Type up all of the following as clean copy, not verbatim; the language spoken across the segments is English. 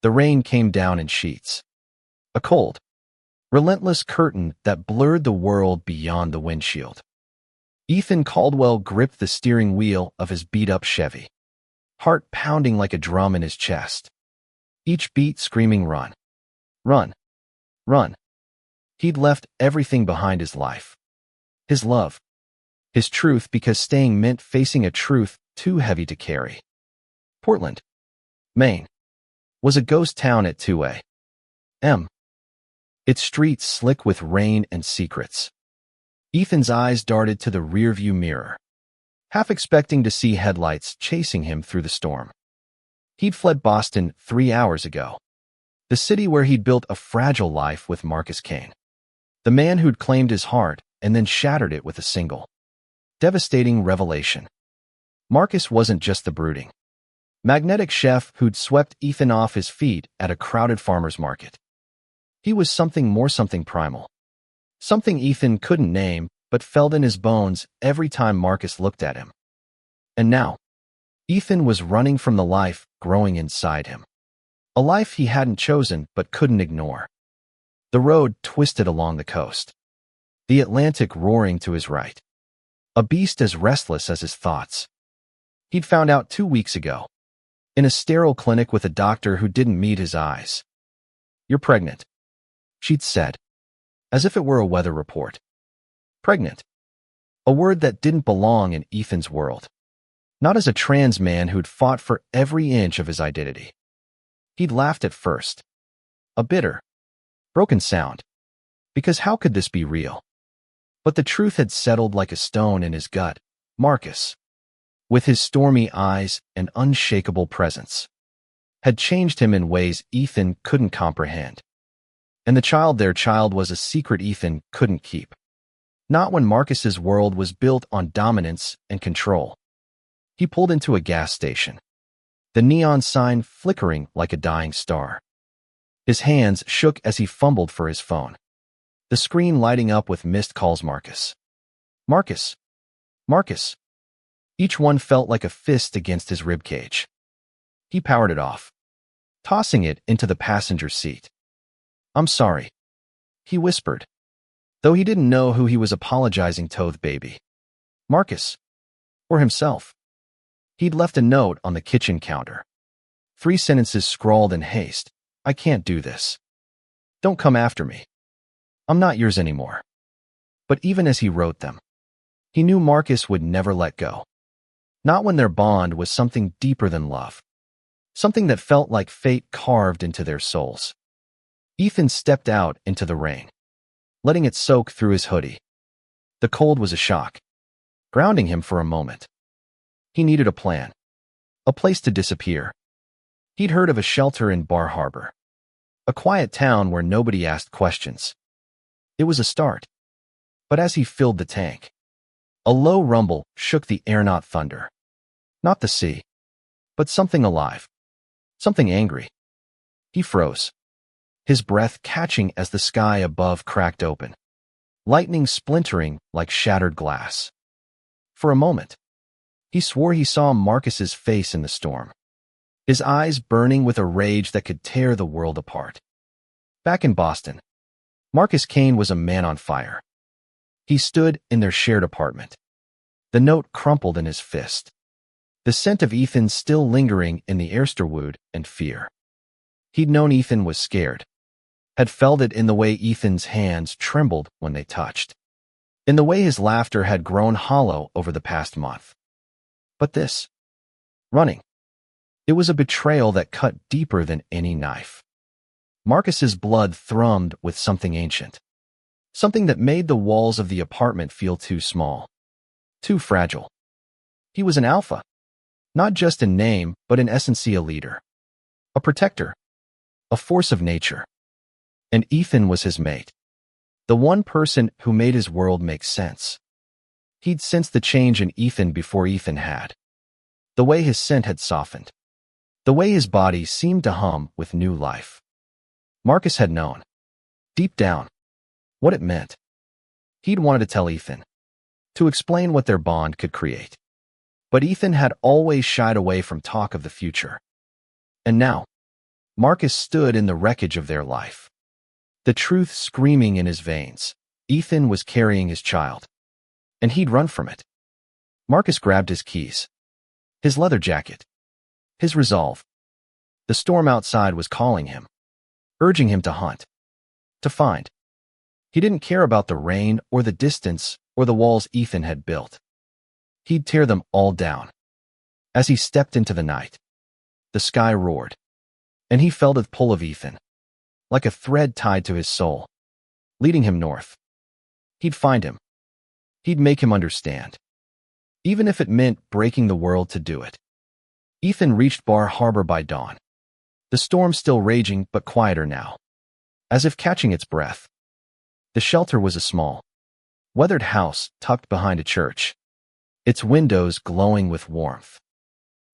The rain came down in sheets. A cold, relentless curtain that blurred the world beyond the windshield. Ethan Caldwell gripped the steering wheel of his beat-up Chevy, heart pounding like a drum in his chest. Each beat screaming, "Run! Run! Run!" He'd left everything behind: his life, his love, his truth, because staying meant facing a truth too heavy to carry. Portland, Maine, was a ghost town at 2 a.m., its streets slick with rain and secrets. Ethan's eyes darted to the rearview mirror, half expecting to see headlights chasing him through the storm. He'd fled Boston 3 hours ago, the city where he'd built a fragile life with Marcus Kane, the man who'd claimed his heart and then shattered it with a single, devastating revelation. Marcus wasn't just the brooding, magnetic chef who'd swept Ethan off his feet at a crowded farmer's market. He was something more, something primal. Something Ethan couldn't name, but felt in his bones every time Marcus looked at him. And now, Ethan was running from the life growing inside him. A life he hadn't chosen but couldn't ignore. The road twisted along the coast, the Atlantic roaring to his right, a beast as restless as his thoughts. He'd found out 2 weeks ago, in a sterile clinic with a doctor who didn't meet his eyes. "You're pregnant," she'd said, as if it were a weather report. Pregnant. A word that didn't belong in Ethan's world. Not as a trans man who'd fought for every inch of his identity. He'd laughed at first. A bitter, broken sound. Because how could this be real? But the truth had settled like a stone in his gut. Marcus, with his stormy eyes and unshakable presence, had changed him in ways Ethan couldn't comprehend. And their child was a secret Ethan couldn't keep. Not when Marcus's world was built on dominance and control. He pulled into a gas station, the neon sign flickering like a dying star. His hands shook as he fumbled for his phone, the screen lighting up with missed calls. Marcus. Marcus. Marcus. Each one felt like a fist against his ribcage. He powered it off, tossing it into the passenger seat. "I'm sorry," he whispered, though he didn't know who he was apologizing to. Baby. Marcus. Or himself. He'd left a note on the kitchen counter. 3 sentences scrawled in haste. "I can't do this. Don't come after me. I'm not yours anymore." But even as he wrote them, he knew Marcus would never let go. Not when their bond was something deeper than love. Something that felt like fate carved into their souls. Ethan stepped out into the rain, letting it soak through his hoodie. The cold was a shock, grounding him for a moment. He needed a plan, a place to disappear. He'd heard of a shelter in Bar Harbor, a quiet town where nobody asked questions. It was a start. But as he filled the tank, a low rumble shook the air. Not thunder, not the sea, but something alive, something angry. He froze, his breath catching as the sky above cracked open, lightning splintering like shattered glass. For a moment, he swore he saw Marcus's face in the storm, his eyes burning with a rage that could tear the world apart. Back in Boston, Marcus Kane was a man on fire. He stood in their shared apartment, the note crumpled in his fist, the scent of Ethan still lingering in the air. Wood and fear. He'd known Ethan was scared, had felt it in the way Ethan's hands trembled when they touched, in the way his laughter had grown hollow over the past month. But this, running, it was a betrayal that cut deeper than any knife. Marcus's blood thrummed with something ancient, something that made the walls of the apartment feel too small, too fragile. He was an alpha, not just in name, but in essence a leader, a protector, a force of nature. And Ethan was his mate, the one person who made his world make sense. He'd sensed the change in Ethan before Ethan had. The way his scent had softened, the way his body seemed to hum with new life. Marcus had known, deep down, what it meant. He'd wanted to tell Ethan, to explain what their bond could create. But Ethan had always shied away from talk of the future. And now, Marcus stood in the wreckage of their life. The truth screaming in his veins. Ethan was carrying his child, and he'd run from it. Marcus grabbed his keys, his leather jacket, his resolve. The storm outside was calling him, urging him to hunt, to find. He didn't care about the rain or the distance or the walls Ethan had built. He'd tear them all down. As he stepped into the night, the sky roared, and he felt the pull of Ethan, like a thread tied to his soul, leading him north. He'd find him. He'd make him understand, even if it meant breaking the world to do it. Ethan reached Bar Harbor by dawn, the storm still raging but quieter now, as if catching its breath. The shelter was a small, weathered house tucked behind a church, its windows glowing with warmth.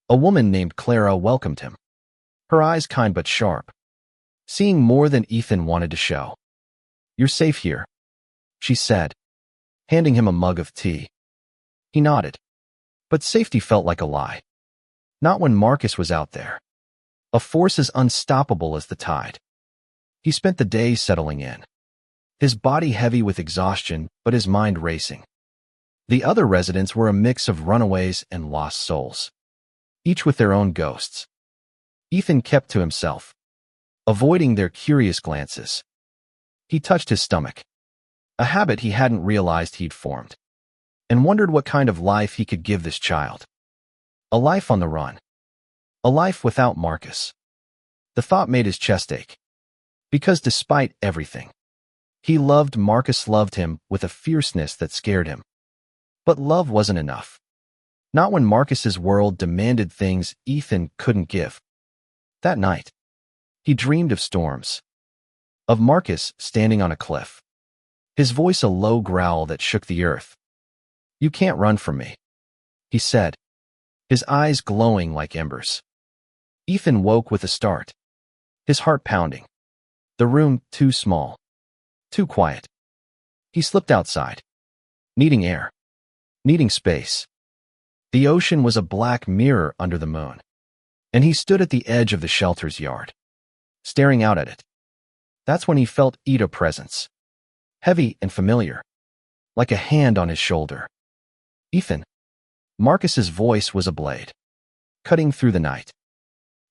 A woman named Clara welcomed him, her eyes kind but sharp, seeing more than Ethan wanted to show. "You're safe here," she said, handing him a mug of tea. He nodded, but safety felt like a lie. Not when Marcus was out there, a force as unstoppable as the tide. He spent the day settling in, his body heavy with exhaustion but his mind racing. The other residents were a mix of runaways and lost souls, each with their own ghosts. Ethan kept to himself, avoiding their curious glances. He touched his stomach, a habit he hadn't realized he'd formed, and wondered what kind of life he could give this child. A life on the run. A life without Marcus. The thought made his chest ache, because despite everything, he loved Marcus, loved him with a fierceness that scared him. But love wasn't enough. Not when Marcus's world demanded things Ethan couldn't give. That night, he dreamed of storms, of Marcus standing on a cliff, his voice a low growl that shook the earth. "You can't run from me," he said, his eyes glowing like embers. Ethan woke with a start, his heart pounding. The room too small, too quiet. He slipped outside, needing air, needing space. The ocean was a black mirror under the moon, and he stood at the edge of the shelter's yard, staring out at it. That's when he felt Ida's presence, heavy and familiar, like a hand on his shoulder. "Ethan." Marcus's voice was a blade, cutting through the night.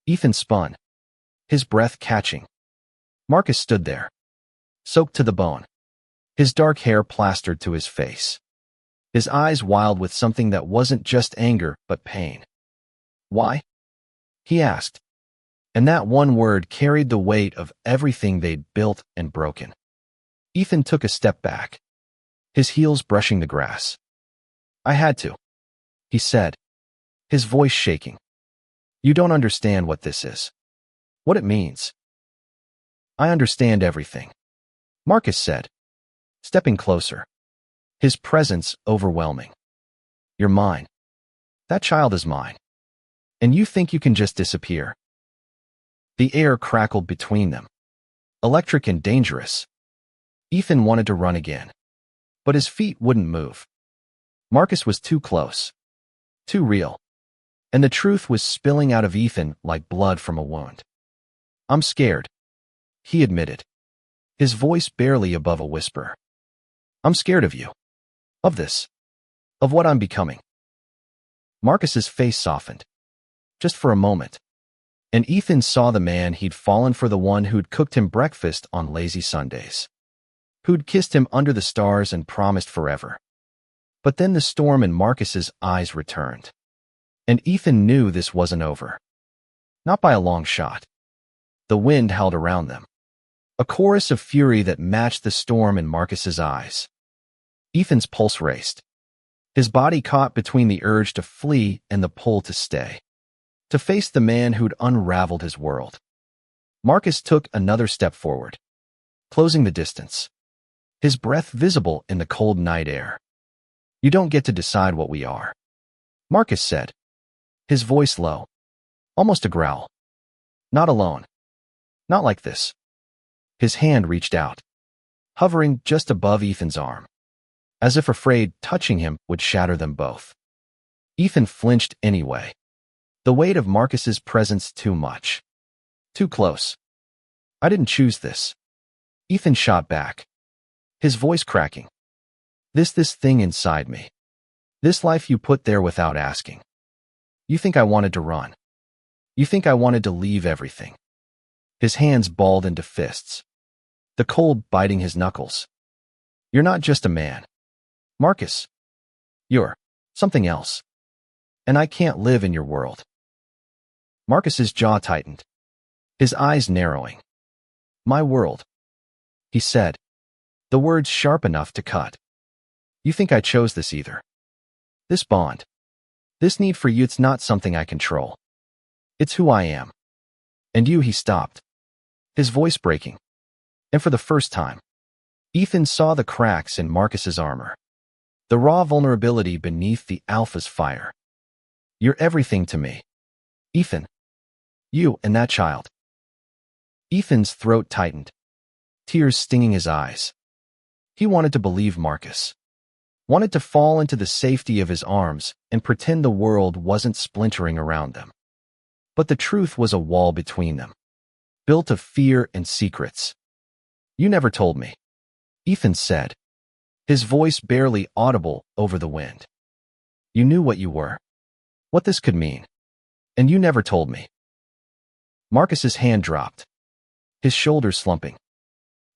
Ethan spun, his breath catching. Marcus stood there, soaked to the bone, his dark hair plastered to his face, his eyes wild with something that wasn't just anger but pain. "Why?" he asked, and that one word carried the weight of everything they'd built and broken. Ethan took a step back, his heels brushing the grass. "I had to," he said, his voice shaking. "You don't understand what this is, what it means." "I understand everything," Marcus said, stepping closer, his presence overwhelming. "You're mine. That child is mine. And you think you can just disappear?" The air crackled between them, electric and dangerous. Ethan wanted to run again, but his feet wouldn't move. Marcus was too close, too real, and the truth was spilling out of Ethan like blood from a wound. "I'm scared," he admitted, his voice barely above a whisper. "I'm scared of you, of this, of what I'm becoming." Marcus's face softened, just for a moment, and Ethan saw the man he'd fallen for, the one who'd cooked him breakfast on lazy Sundays, who'd kissed him under the stars and promised forever. But then the storm in Marcus's eyes returned, and Ethan knew this wasn't over. Not by a long shot. The wind howled around them, a chorus of fury that matched the storm in Marcus's eyes. Ethan's pulse raced, his body caught between the urge to flee and the pull to stay, to face the man who'd unraveled his world. Marcus took another step forward, closing the distance, his breath visible in the cold night air. "You don't get to decide what we are," Marcus said, his voice low, almost a growl. "Not alone. Not like this." His hand reached out, hovering just above Ethan's arm, as if afraid touching him would shatter them both. Ethan flinched anyway, the weight of Marcus's presence too much. Too close. I didn't choose this. Ethan shot back, his voice cracking. This thing inside me. This life you put there without asking. You think I wanted to run. You think I wanted to leave everything. His hands balled into fists, the cold biting his knuckles. You're not just a man, Marcus. You're something else. And I can't live in your world. Marcus's jaw tightened, his eyes narrowing. My world, he said, the words sharp enough to cut. You think I chose this either? This bond, this need for you, it's not something I control. It's who I am. And you, he stopped, his voice breaking. And for the first time, Ethan saw the cracks in Marcus's armor, the raw vulnerability beneath the alpha's fire. You're everything to me, Ethan. You and that child. Ethan's throat tightened, tears stinging his eyes. He wanted to believe Marcus, wanted to fall into the safety of his arms and pretend the world wasn't splintering around them. But the truth was a wall between them, built of fear and secrets. You never told me, Ethan said, his voice barely audible over the wind. You knew what you were, what this could mean, and you never told me. Marcus's hand dropped, his shoulders slumping.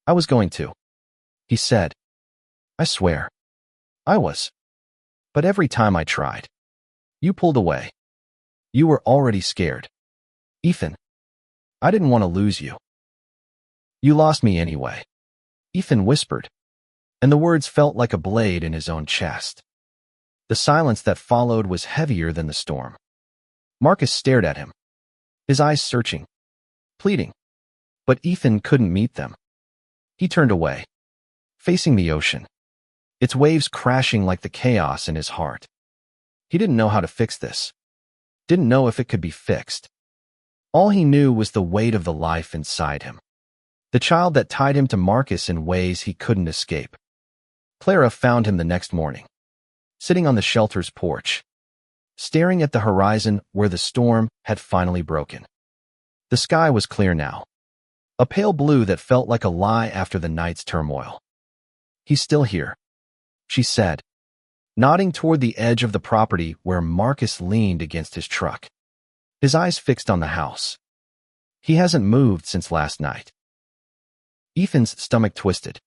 I was going to, he said. I swear. I was. But every time I tried, you pulled away. You were already scared. Ethan, I didn't want to lose you. You lost me anyway, Ethan whispered, and the words felt like a blade in his own chest. The silence that followed was heavier than the storm. Marcus stared at him, his eyes searching, pleading. But Ethan couldn't meet them. He turned away, facing the ocean, its waves crashing like the chaos in his heart. He didn't know how to fix this, didn't know if it could be fixed. All he knew was the weight of the life inside him, the child that tied him to Marcus in ways he couldn't escape. Clara found him the next morning, sitting on the shelter's porch, staring at the horizon where the storm had finally broken. The sky was clear now, a pale blue that felt like a lie after the night's turmoil. He's still here, she said, nodding toward the edge of the property where Marcus leaned against his truck, his eyes fixed on the house. He hasn't moved since last night. Ethan's stomach twisted.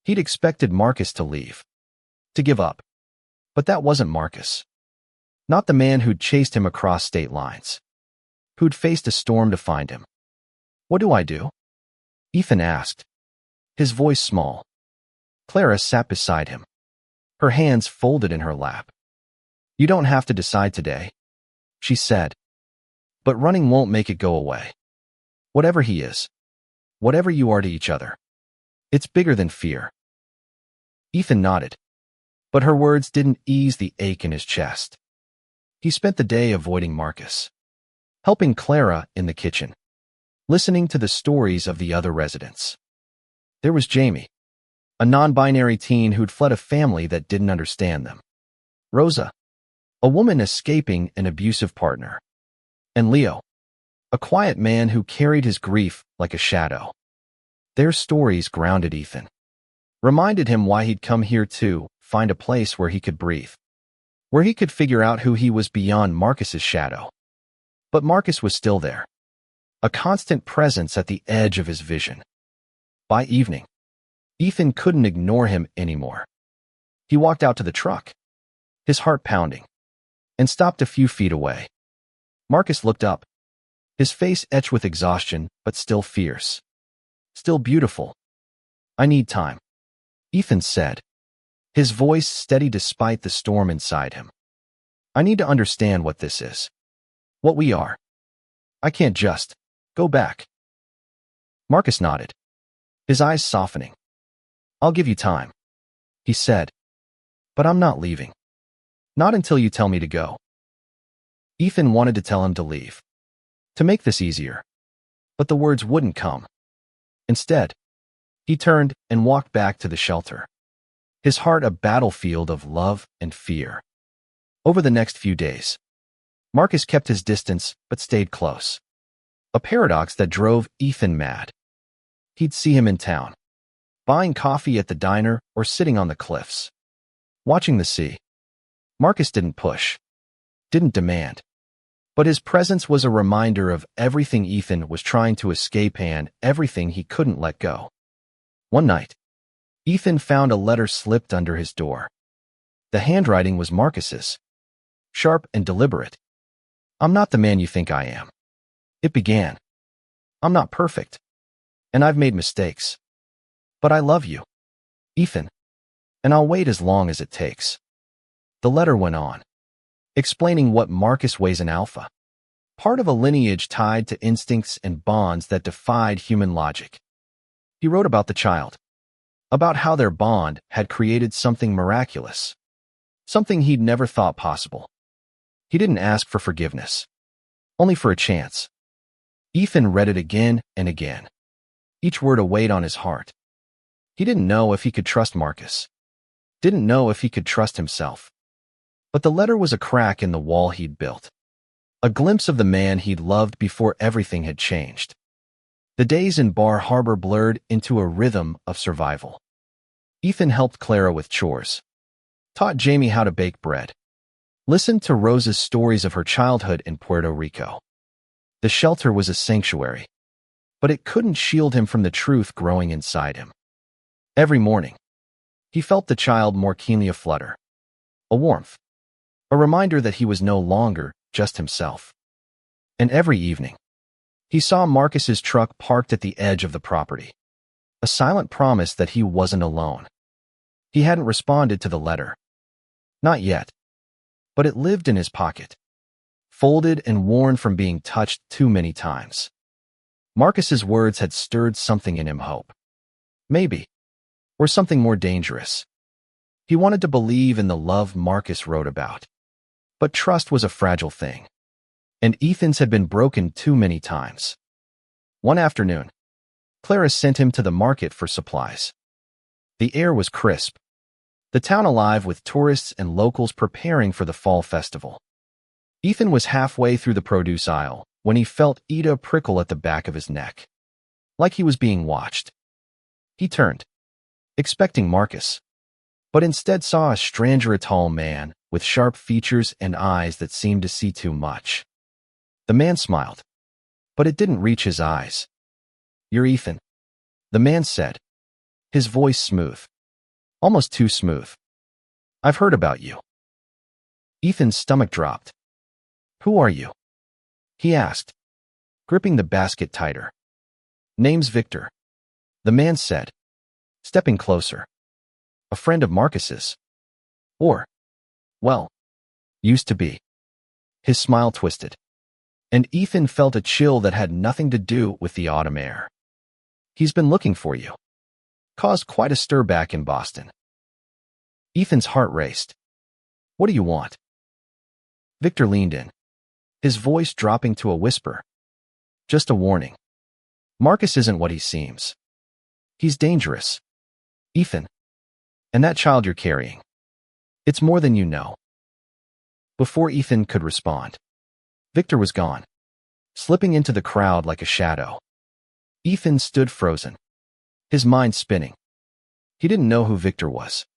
He'd expected Marcus to leave, to give up. But that wasn't Marcus. Not the man who'd chased him across state lines, who'd faced a storm to find him. What do I do? Ethan asked, his voice small. Clara sat beside him, her hands folded in her lap. You don't have to decide today, she said. But running won't make it go away. Whatever he is, whatever you are to each other, it's bigger than fear. Ethan nodded, but her words didn't ease the ache in his chest. He spent the day avoiding Marcus, helping Clara in the kitchen, listening to the stories of the other residents. There was Jamie, a non-binary teen who'd fled a family that didn't understand them. Rosa, a woman escaping an abusive partner. And Leo, a quiet man who carried his grief like a shadow. Their stories grounded Ethan, reminded him why he'd come here to find a place where he could breathe, where he could figure out who he was beyond Marcus's shadow. But Marcus was still there, a constant presence at the edge of his vision. By evening, Ethan couldn't ignore him anymore. He walked out to the truck, his heart pounding, and stopped a few feet away. Marcus looked up, his face etched with exhaustion, but still fierce. Still beautiful. I need time, Ethan said, his voice steady despite the storm inside him. I need to understand what this is, what we are. I can't just go back. Marcus nodded, his eyes softening. I'll give you time, he said, but I'm not leaving. Not until you tell me to go. Ethan wanted to tell him to leave, to make this easier, but the words wouldn't come. Instead, he turned and walked back to the shelter, his heart a battlefield of love and fear. Over the next few days, Marcus kept his distance but stayed close. a paradox that drove Ethan mad. He'd see him in town, buying coffee at the diner or sitting on the cliffs, watching the sea. Marcus didn't push, didn't demand, but his presence was a reminder of everything Ethan was trying to escape and everything he couldn't let go. One night, Ethan found a letter slipped under his door. The handwriting was Marcus's, sharp and deliberate. "I'm not the man you think I am," it began. "I'm not perfect, and I've made mistakes. But I love you, Ethan, and I'll wait as long as it takes." The letter went on, explaining what Marcus weighs an alpha, part of a lineage tied to instincts and bonds that defied human logic. He wrote about the child, about how their bond had created something miraculous, something he'd never thought possible. He didn't ask for forgiveness, only for a chance. Ethan read it again and again, each word a weight on his heart. He didn't know if he could trust Marcus, didn't know if he could trust himself. But the letter was a crack in the wall he'd built, a glimpse of the man he'd loved before everything had changed. The days in Bar Harbor blurred into a rhythm of survival. Ethan helped Clara with chores, taught Jamie how to bake bread, listened to Rose's stories of her childhood in Puerto Rico. The shelter was a sanctuary, but it couldn't shield him from the truth growing inside him. Every morning, he felt the child more keenly aflutter, a warmth, a reminder that he was no longer just himself. And every evening, he saw Marcus's truck parked at the edge of the property, a silent promise that he wasn't alone. He hadn't responded to the letter. Not yet. But it lived in his pocket, folded and worn from being touched too many times. Marcus's words had stirred something in him, hope. Maybe. Or something more dangerous. He wanted to believe in the love Marcus wrote about. But trust was a fragile thing, and Ethan's had been broken too many times. One afternoon, Clara sent him to the market for supplies. The air was crisp, the town alive with tourists and locals preparing for the fall festival. Ethan was halfway through the produce aisle when he felt Ida prickle at the back of his neck, like he was being watched. He turned, expecting Marcus, but instead saw a stranger, a tall man with sharp features and eyes that seemed to see too much. The man smiled, but it didn't reach his eyes. "You're Ethan," the man said, his voice smooth, almost too smooth. "I've heard about you." Ethan's stomach dropped. "Who are you?" he asked, gripping the basket tighter. "Name's Victor," the man said, stepping closer. "A friend of Marcus's. Or, well, used to be." His smile twisted, and Ethan felt a chill that had nothing to do with the autumn air. "He's been looking for you." Caused quite a stir back in Boston. Ethan's heart raced. "What do you want?" Victor leaned in, his voice dropping to a whisper. "Just a warning. Marcus isn't what he seems. He's dangerous, Ethan. And that child you're carrying, it's more than you know." Before Ethan could respond, Victor was gone, slipping into the crowd like a shadow. Ethan stood frozen, his mind spinning. He didn't know who Victor was,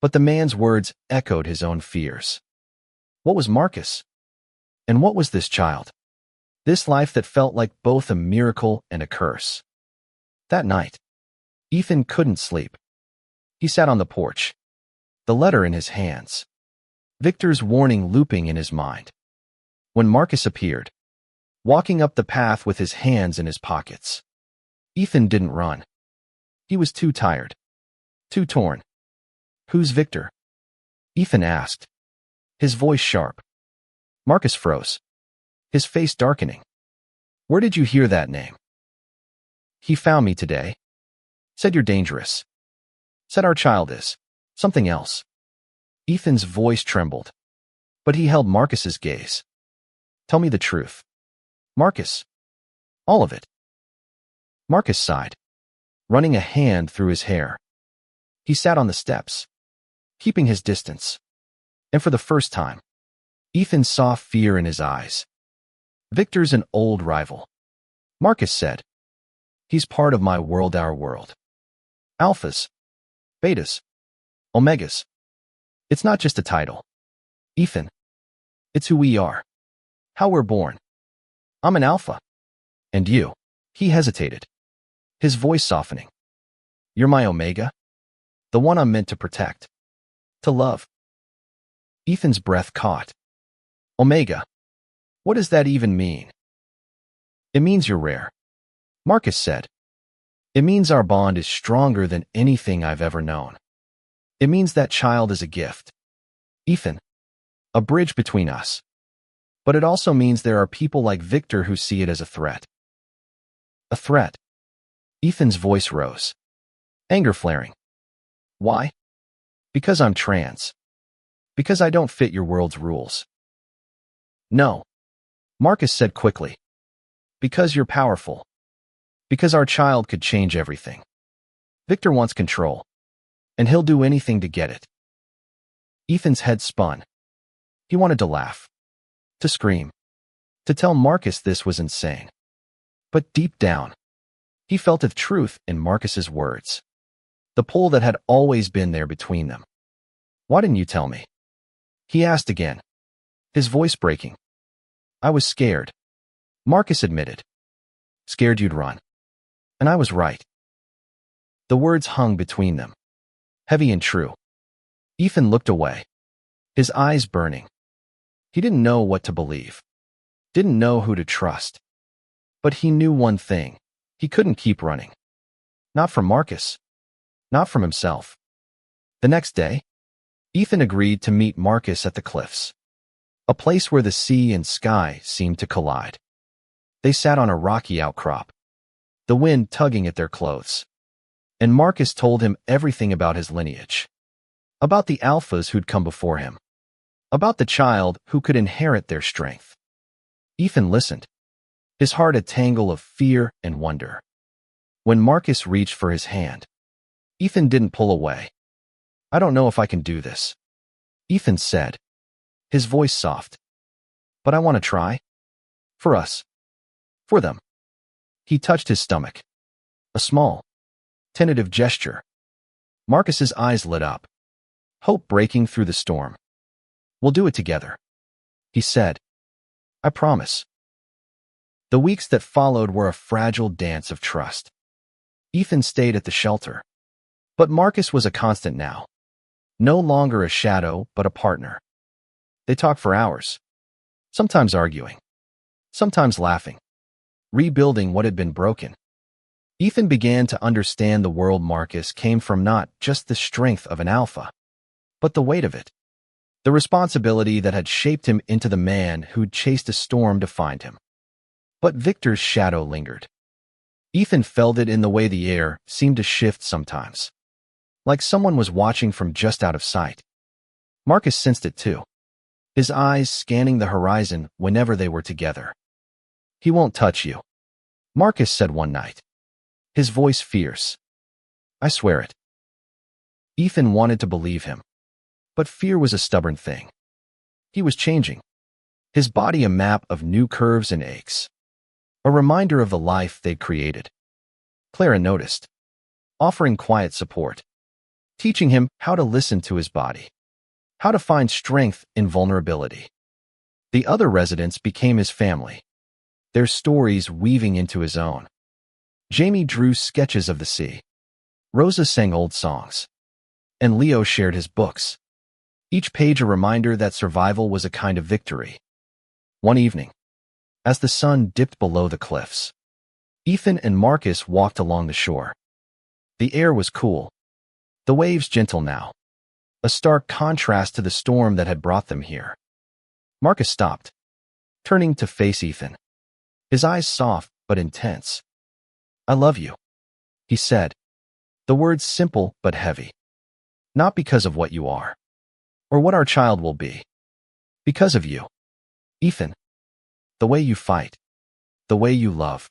but the man's words echoed his own fears. What was Marcus? And what was this child? This life that felt like both a miracle and a curse. That night, Ethan couldn't sleep. He sat on the porch, the letter in his hands, Victor's warning looping in his mind. When Marcus appeared, walking up the path with his hands in his pockets, Ethan didn't run. He was too tired, too torn. "Who's Victor?" Ethan asked, his voice sharp. Marcus froze, his face darkening. "Where did you hear that name?" "He found me today. Said you're dangerous. Said our child is something else." Ethan's voice trembled, but he held Marcus's gaze. "Tell me the truth. Marcus. All of it." Marcus sighed, running a hand through his hair. He sat on the steps, keeping his distance. And for the first time, Ethan saw fear in his eyes. "Victor's an old rival. Marcus said. He's part of my world, our world. Alphas, betas, omegas. It's not just a title. Ethan. It's who we are. How we're born. I'm an alpha. And you? He hesitated, his voice softening. You're my omega? The one I'm meant to protect. To love. Ethan's breath caught. Omega. What does that even mean? It means you're rare. Marcus said. It means our bond is stronger than anything I've ever known. It means that child is a gift. Ethan. A bridge between us. But it also means there are people like Victor who see it as a threat. A threat. Ethan's voice rose. Anger flaring. Why? Because I'm trans. Because I don't fit your world's rules. No. Marcus said quickly. Because you're powerful. Because our child could change everything. Victor wants control. And he'll do anything to get it. Ethan's head spun. He wanted to laugh. To scream. To tell Marcus this was insane. But deep down, he felt the truth in Marcus's words. The pull that had always been there between them. Why didn't you tell me? He asked again, his voice breaking. I was scared. Marcus admitted. Scared you'd run. And I was right. The words hung between them, heavy and true. Ethan looked away, his eyes burning. He didn't know what to believe, didn't know who to trust. But he knew one thing, he couldn't keep running. Not from Marcus, not from himself. The next day, Ethan agreed to meet Marcus at the cliffs, a place where the sea and sky seemed to collide. They sat on a rocky outcrop, the wind tugging at their clothes. And Marcus told him everything about his lineage, about the alphas who'd come before him, about the child who could inherit their strength. Ethan listened, his heart a tangle of fear and wonder. When Marcus reached for his hand, Ethan didn't pull away. I don't know if I can do this, Ethan said, his voice soft. But I want to try. For us. For them. He touched his stomach. A small, tentative gesture. Marcus's eyes lit up, hope breaking through the storm. We'll do it together, he said. I promise. The weeks that followed were a fragile dance of trust. Ethan stayed at the shelter. But Marcus was a constant now. No longer a shadow, but a partner. They talked for hours, sometimes arguing, sometimes laughing, rebuilding what had been broken. Ethan began to understand the world Marcus came from, not just the strength of an alpha, but the weight of it. The responsibility that had shaped him into the man who'd chased a storm to find him. But Victor's shadow lingered. Ethan felt it in the way the air seemed to shift sometimes, like someone was watching from just out of sight. Marcus sensed it too, his eyes scanning the horizon whenever they were together. He won't touch you, Marcus said one night, his voice fierce. I swear it. Ethan wanted to believe him. But fear was a stubborn thing. He was changing, his body a map of new curves and aches, a reminder of the life they'd created. Clara noticed, offering quiet support, teaching him how to listen to his body, how to find strength in vulnerability. The other residents became his family, their stories weaving into his own. Jamie drew sketches of the sea. Rosa sang old songs. And Leo shared his books. Each page a reminder that survival was a kind of victory. One evening, as the sun dipped below the cliffs, Ethan and Marcus walked along the shore. The air was cool, the waves gentle now, a stark contrast to the storm that had brought them here. Marcus stopped, turning to face Ethan, his eyes soft but intense. I love you, he said, the words simple but heavy. Not because of what you are, or what our child will be. Because of you, Ethan. The way you fight, the way you love,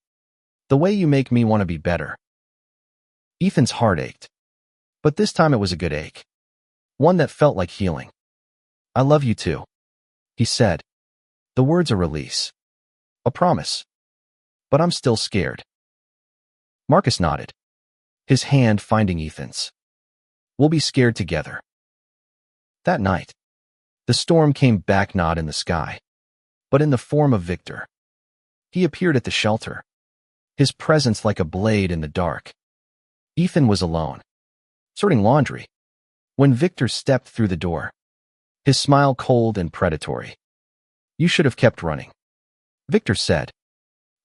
the way you make me want to be better. Ethan's heart ached, but this time it was a good ache, one that felt like healing. I love you too, he said, the words a release, a promise. but I'm still scared. Marcus nodded, his hand finding Ethan's. We'll be scared together. That night, the storm came back not in the sky, but in the form of Victor. He appeared at the shelter, his presence like a blade in the dark. Ethan was alone, sorting laundry, when Victor stepped through the door, his smile cold and predatory. You should have kept running, Victor said,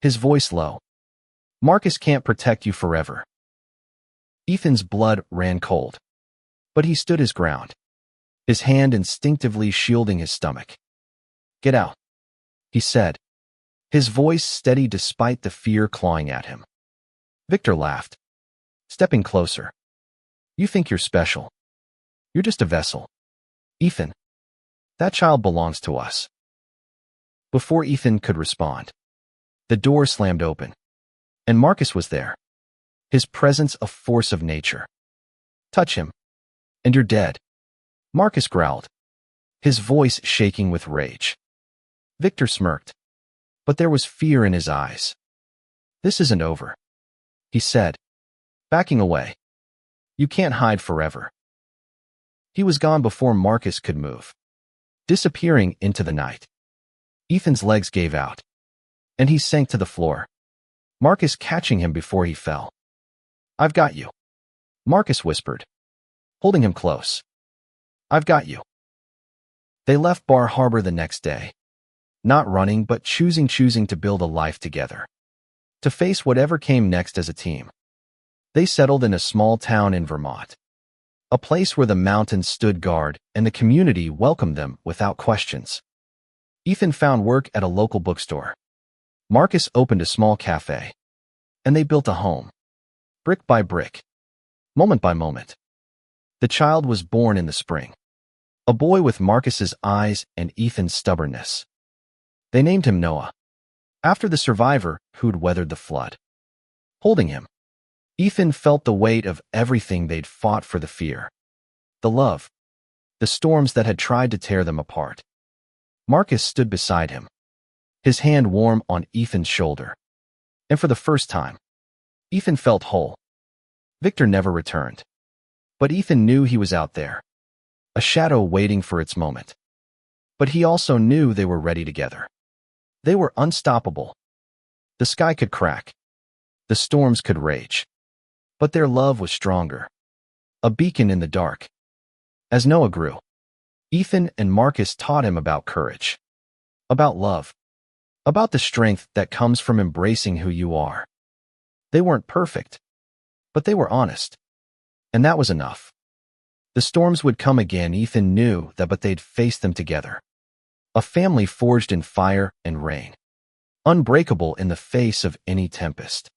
his voice low. Marcus can't protect you forever. Ethan's blood ran cold, but he stood his ground, his hand instinctively shielding his stomach. Get out, he said, his voice steady despite the fear clawing at him. Victor laughed, stepping closer. You think you're special. You're just a vessel. Ethan, that child belongs to us. Before Ethan could respond, the door slammed open, and Marcus was there, his presence a force of nature. Touch him, and you're dead, Marcus growled, his voice shaking with rage. Victor smirked, but there was fear in his eyes. This isn't over, he said, backing away. You can't hide forever. He was gone before Marcus could move, disappearing into the night. Ethan's legs gave out, and he sank to the floor, Marcus catching him before he fell. I've got you, Marcus whispered, holding him close. I've got you. They left Bar Harbor the next day, not running but choosing to build a life together, to face whatever came next as a team. They settled in a small town in Vermont, a place where the mountains stood guard and the community welcomed them without questions. Ethan found work at a local bookstore. Marcus opened a small cafe, and they built a home, brick by brick, moment by moment. The child was born in the spring, a boy with Marcus's eyes and Ethan's stubbornness. They named him Noah, after the survivor who'd weathered the flood. Holding him, Ethan felt the weight of everything they'd fought for, the fear, the love, the storms that had tried to tear them apart. Marcus stood beside him, his hand warm on Ethan's shoulder. And for the first time, Ethan felt whole. Victor never returned, but Ethan knew he was out there, a shadow waiting for its moment. But he also knew they were ready together. They were unstoppable. The sky could crack, the storms could rage, but their love was stronger, a beacon in the dark. As Noah grew, Ethan and Marcus taught him about courage, about love, about the strength that comes from embracing who you are. They weren't perfect, but they were honest, and that was enough. The storms would come again, Ethan knew that, but they'd face them together. A family forged in fire and rain, unbreakable in the face of any tempest.